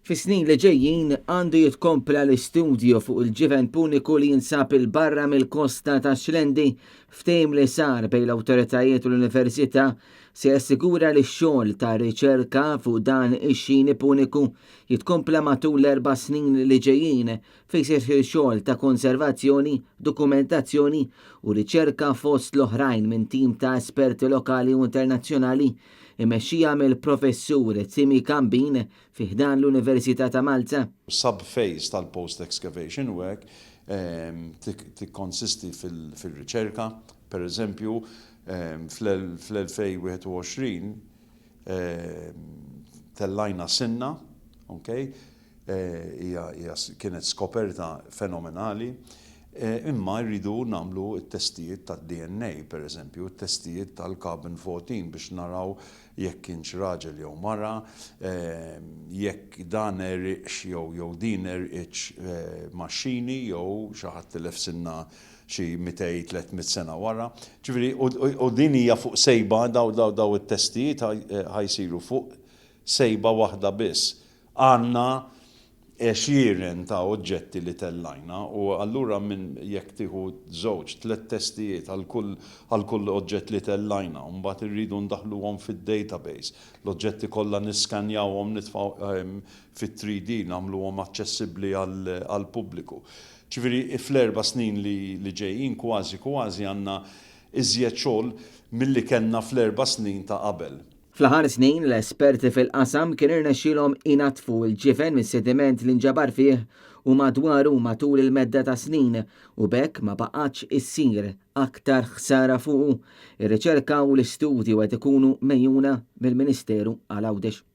Fis-snin li ġejjin għandu jitkompla l-istudju fuq il-ġiven puniku li jinsab il-barra mill-kosta ta' Xlendi ftehim li sar bejn l-awtoritajiet u l-Università se jassigura li x-xogħol ta' riċerka fuq dan ix-xini puniku jitkompla matul l-4 snin li ġejjin fejn se xogħol ta' konservazzjoni, dokumentazzjoni u riċerka fost l-oħrajn minn tim ta' esperti lokali u internazzjonali imexxija mill-professur Timi Kambin fih dan l-Università ta' Malta. Sub-phase tal-post excavation work tikkonsisti fil-riċerka, per eżempju, fl-2021 tellajna sinna, kienet skoperta fenomenali, imma rridu namlu t-testijiet tad-DNA, per eżempju, t-testijiet tal-carbon 14 biex naraw jekk kienx raġel jew mara, jekk dan eriqx jew din eriqx maċċini jew xi ħadd tilef sinna xi 200-300 sena wara. Ġifieri, u din hija fuq sejba daw it-testijiet ħajsiru fuq sejba waħda biss. Għandna xieren ta' oġġetti li tellajna u allura minn jekk tieħu 2-3 testijiet għal kull oġġett li tellajna u mbagħad irridu ndaħluhom fid-database. L-oġġetti kollha niskanjawhom nitfgħu fit-3D nagħmluhom aċċessibbli għall pubbliku. Ġifieri fl-4 snin li ġejjin kważi għandna iżjed xogħol milli kellna fl-4 snin ta' qabel. Fl-aħħar snin l-esperti fil-qasam kien irnexxielhom inatfu l-ġifen mis-sediment li nġabar fih u madwaru matul il-medda ta' snin u bekk ma baqgħetx issir aktar ħsara fuqu. Ir-riċerka u l-istudju qed ikunu mejjuna mill-Ministeru għal Għawdex.